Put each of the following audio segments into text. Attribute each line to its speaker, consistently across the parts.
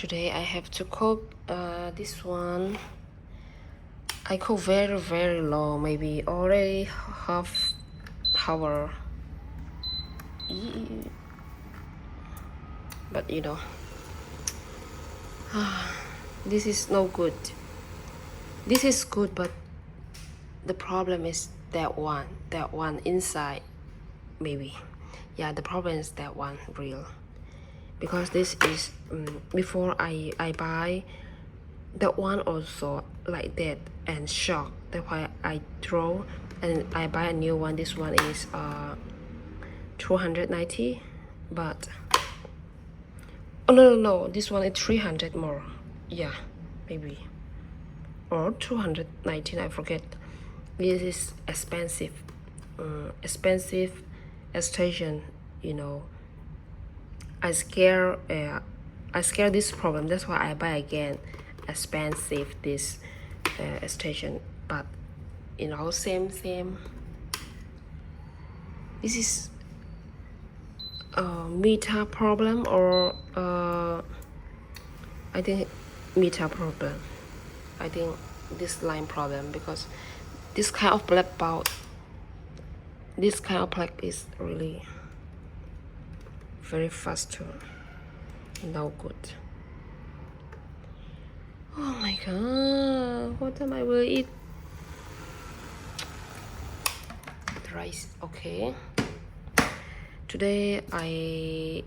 Speaker 1: Today I have to cook this one. I cook very long, maybe already half hour. But you know, this is no good. This is good, but the problem is that one inside, maybe. Yeah, the problem is that one real. Because this is before I buy that one also like that and shock. That's why I throw and I buy a new one. This one is 290, but oh no, this one is 300 more. Yeah, maybe, or 219, I forget. This is expensive, expensive station, you know. I scare this problem. That's why I buy again expensive this station. But you know, same. This is meta problem, or I think meta problem. I think this line problem, because this kind of black is really very fast too. No good. Oh my god, what time I will eat? The rice, okay. Today I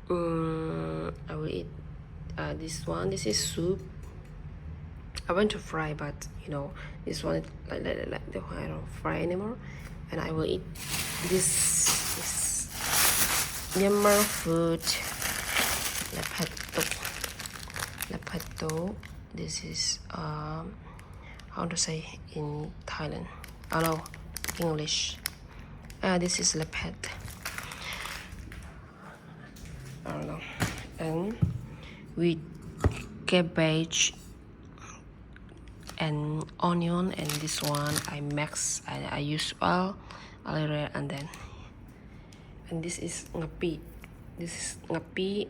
Speaker 1: will eat this one. This is soup. I want to fry, but you know, this one like the one I don't fry anymore. And I will eat this Myanmar food, lepato. This is how to say in Thailand? Oh no, English. This is lepet. I don't know. And with cabbage and onion, and this one I mix. I use oil a little, and this is ngapi. This is ngapi.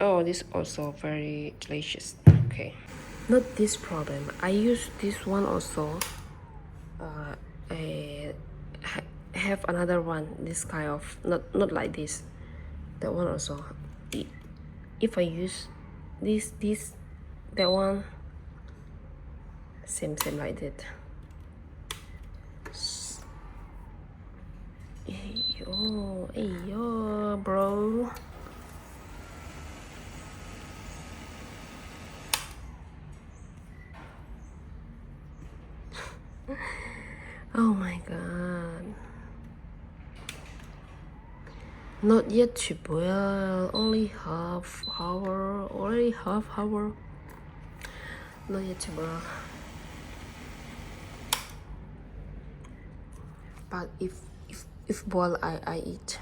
Speaker 1: Oh, this also very delicious. Okay, not this problem. I use this one also. I have another one. This kind of not like this. That one also. If I use this that one, same like that. Yo, bro. Oh my god. Not yet to boil. Only half hour. Already half hour. Not yet to boil. But if boil, I eat.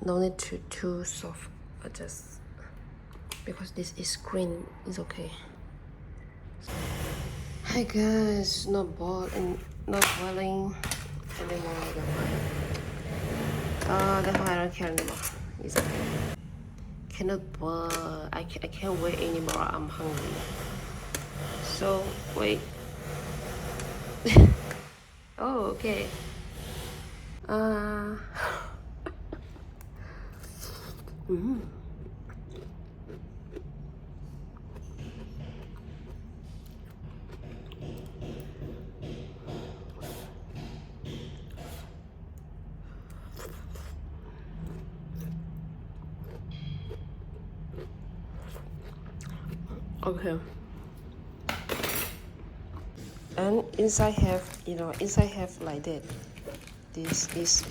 Speaker 1: No need to too soft. I just because this is green, is okay. Hi guys, not boiling anymore. That's why I don't care anymore. It's okay. Cannot boil. I can't wait anymore. I'm hungry. So wait. Oh, okay. Okay. And inside have like that. This is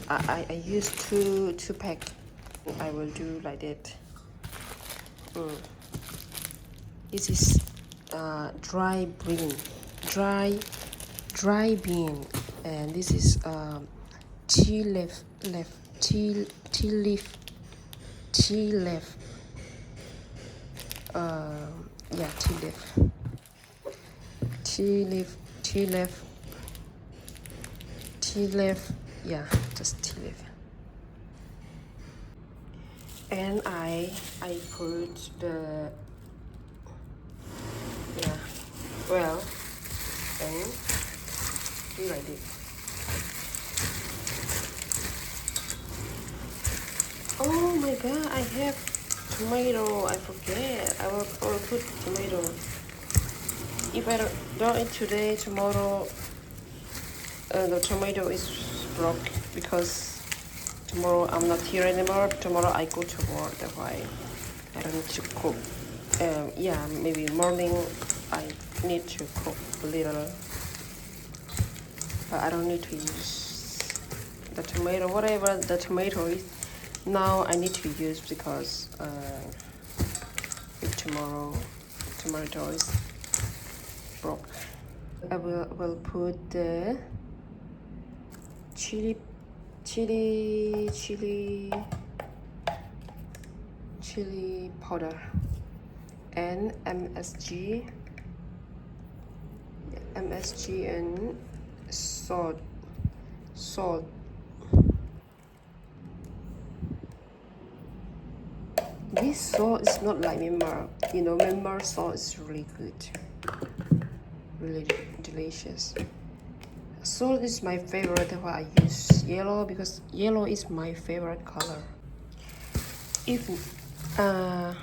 Speaker 1: I use two pack. I will do like that. This is dry bean, and this is tea leaf. Yeah, tea leaf. Yeah, just tea leaf. And I put the, yeah, well, and do like this. Oh my god, I have tomato. I forget. I will put tomato. If I don't eat today, tomorrow the tomato is broke because tomorrow I'm not here anymore. Tomorrow I go to work. That's why I don't need to cook. Yeah, maybe morning I need to cook a little, but I don't need to use the tomato. Whatever the tomato is, now I need to use because if tomorrow tomato is broke. I will put the chili powder and MSG and salt. This salt is not like Myanmar. You know, Myanmar salt is really good, really delicious. Salt is my favorite. That's why I use yellow because yellow is my favorite color. If I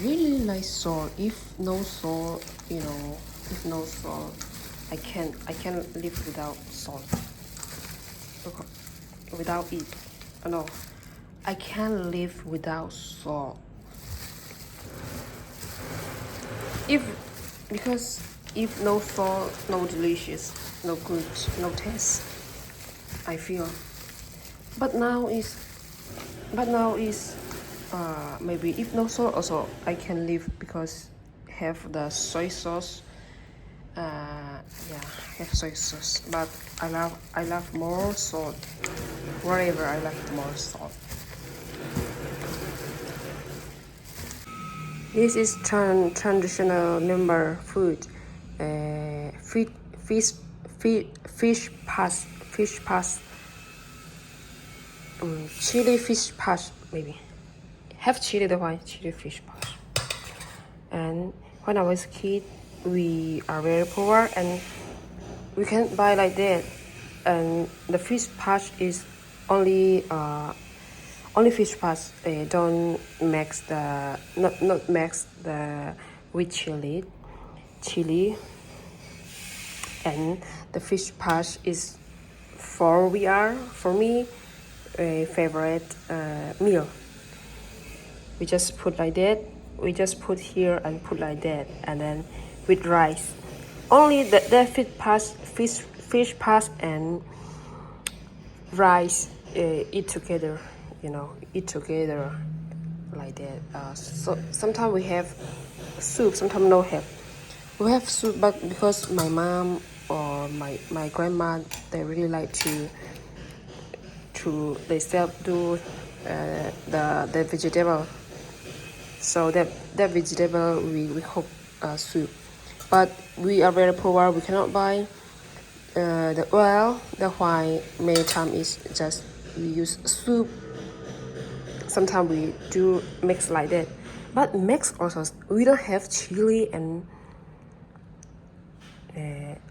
Speaker 1: really like salt. If no salt, you know, if no salt, I can't live without salt. Without it, no, I can't live without salt. Because if no salt, no delicious, no good, no taste, I feel. But now is maybe if no salt also I can live because have the soy sauce. Yeah, have soy sauce. But I love more salt. Wherever I like more salt. This is traditional Myanmar food. Fish pass, chili fish pass maybe. Have chili the white chili fish pass. And when I was a kid, we are very poor and we can't buy like that. And the fish patch is only fish patch. Don't mix the not mix the with chili, and the fish patch is for me a favorite meal. We just put like that. We just put here and put like that, and then with rice. Only the fish pass and rice eat together. You know, eat together like that. So sometimes we have soup, sometimes no have. We have soup, but because my mom or my grandma, they really like to they still do the vegetable. So that vegetable we cook soup. But we are very poor. We cannot buy the oil. The why many time is just we use soup. Sometimes we do mix like that. But mix also we don't have chili and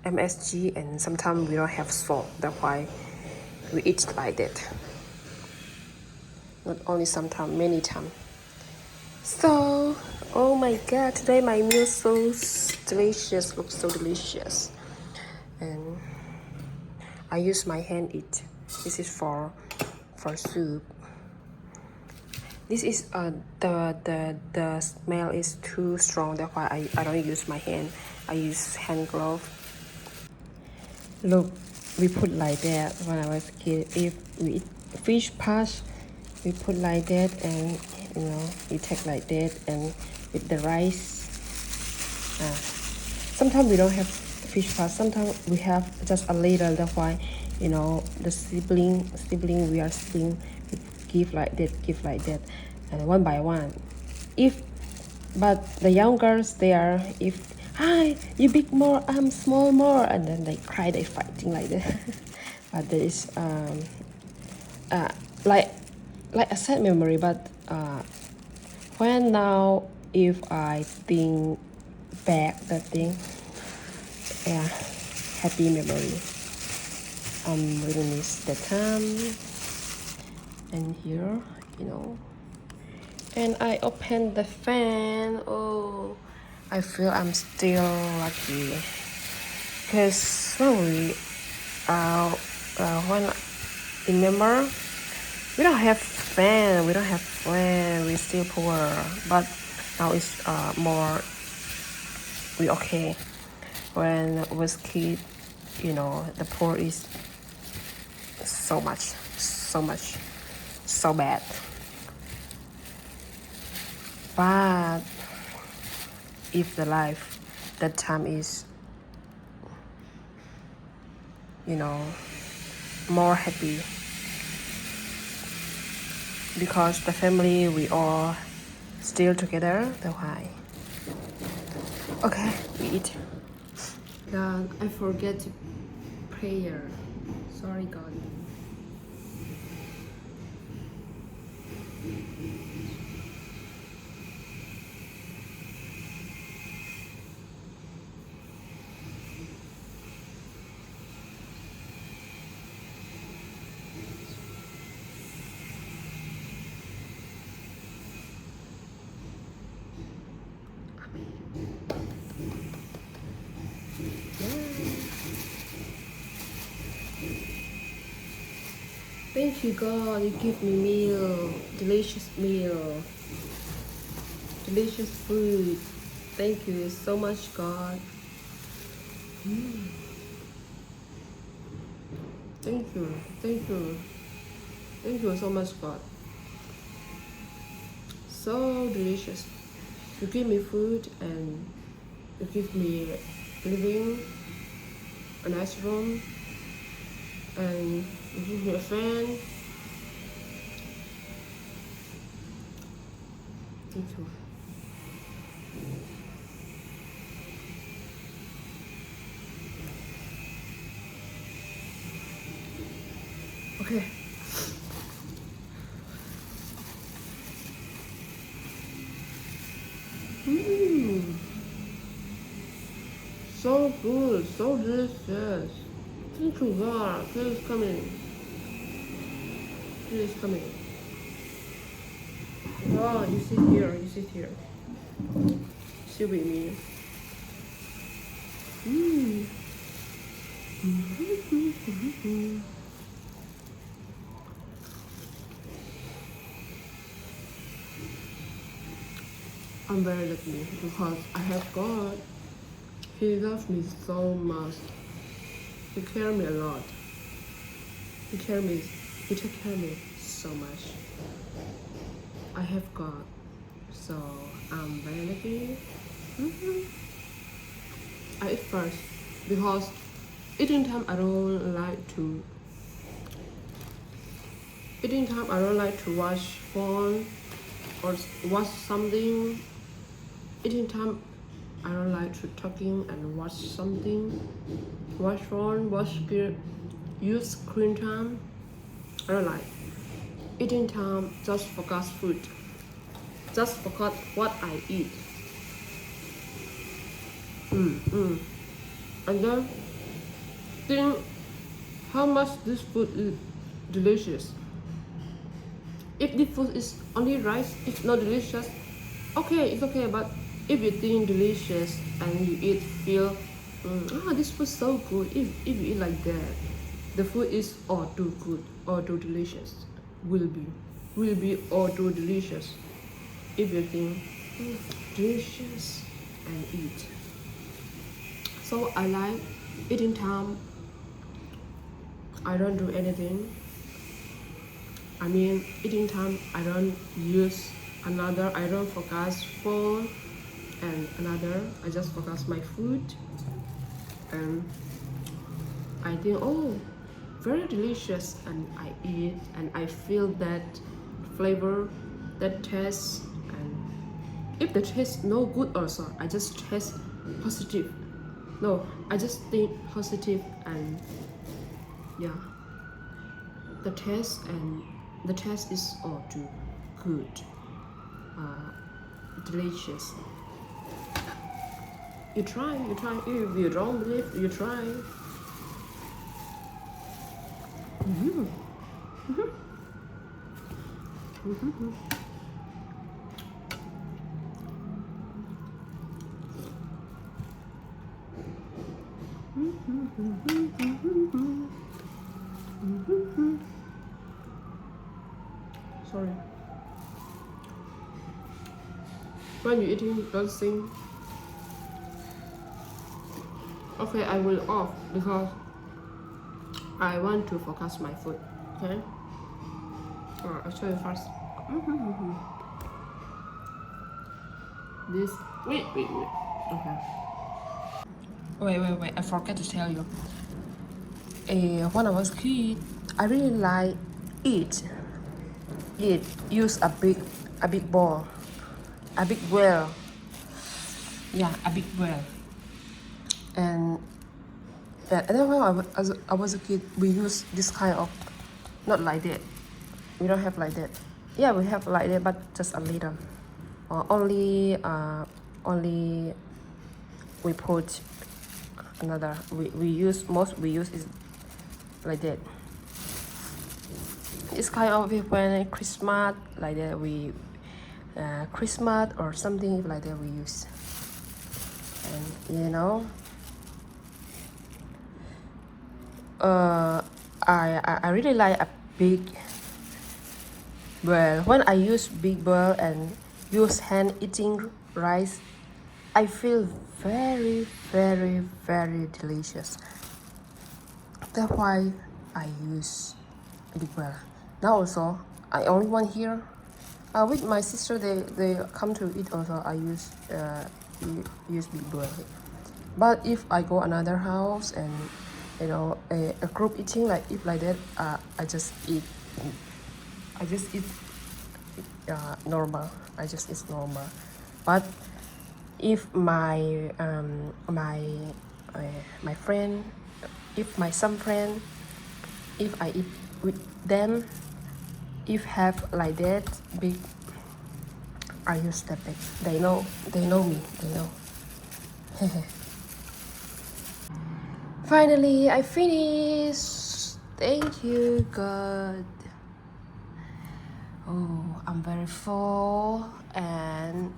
Speaker 1: MSG, and sometimes we don't have salt. That's why we eat like that. Not only sometimes, many times. So, oh my god, today my meal so delicious, looks so delicious. And I use my hand eat. This is for soup. This is the smell is too strong. That's why I don't use my hand. I use hand glove. Look, we put like that when I was a kid. If we eat fish patch, we put like that, and you know we take like that, and with the rice. Sometimes we don't have fish patch. Sometimes we have just a little. That's why, you know, the sibling we are sibling. We give like that, and one by one. But the young girls, they are if hi you big more, I'm small more, and then they cry, they fighting like that. But there is like like a sad memory, but when now if I think back that thing, yeah, happy memory. Really miss that time. And here, you know, and I opened the fan. Oh, I feel I'm still lucky because when remember, we don't have fan, we don't have friend, we still poor, but now it's more, we okay. When I was kid, you know, the poor is so much, so bad. But if the life that time is, you know, more happy because the family we all still together. That's why. Okay, we eat. God, I forget to prayer. Sorry, God. Thank you, God. You give me meal, delicious meal, delicious food. Thank you so much, God. Thank you, thank you, thank you so much, God. So delicious. You give me food and you give me living, a nice room, and you give me a fan. Thank you. Okay. So good, so delicious. Thank you, God. Please come in. Please come in. Oh, you sit here. You sit here. Sit with me. I'm very lucky because I have God. He loves me so much. He cares me a lot. He cares me. He take care of me so much. I have God, so I'm very lucky. I eat first because eating time I don't like to. Eating time I don't like to watch phone or watch something. Eating time I don't like to talking and watch something. Watch phone, use screen time. I don't like. Eating time just focus food. Just forgot what I eat. And then think how much this food is delicious. If the food is only rice, it's not delicious. Okay, it's okay. But if you think delicious and you eat, feel, this food so good. If you eat like that, the food is all too good, all too delicious. Will be all too delicious. If you think delicious and eat. So I like eating time. I don't do anything. I mean, eating time, I don't use another, I don't focus phone and another, I just focus my food. And I think, oh, very delicious, and I eat and I feel that flavor, that taste. And if the taste no good also, I just taste positive. No, I just think positive, and yeah, the taste and The taste is all too good, delicious. You try. If you don't believe, you try. Sorry. When you're eating, don't sing. Okay, I will off because I want to focus my food. Okay. I'll show you first. This. Wait. Okay. Wait. I forgot to tell you. When I was a kid, I really like eat. Use a big bowl, a big well. Yeah, a big well. And then when I was a kid, we use this kind of, not like that. We don't have like that. Yeah, we have like that, but just a little. Only we put another. We use is like that. It's kind of when Christmas like that we Christmas or something like that we use. And you know, I really like a big bowl. When I use big bowl and use hand eating rice, I feel very delicious. That's why I use big bowl. Now also, I only one here. With my sister, they come to eat also. I use big bowl. But if I go another house and you know a group eating like if like that, I just eat normal. I just eat normal. But if my my friend, if my some friend, if I eat with them, if have like that big, I use that big. They know me. They know. Finally, I finished. Thank you, God. Oh, I'm very full and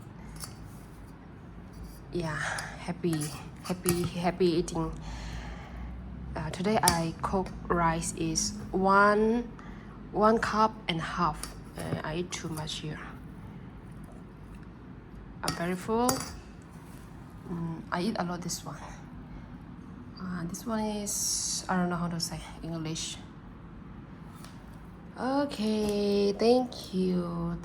Speaker 1: yeah, happy eating. Today I cook rice is one cup and a half. I eat too much here. I'm very full. I eat a lot this one. This one is, I don't know how to say English. Okay, thank you.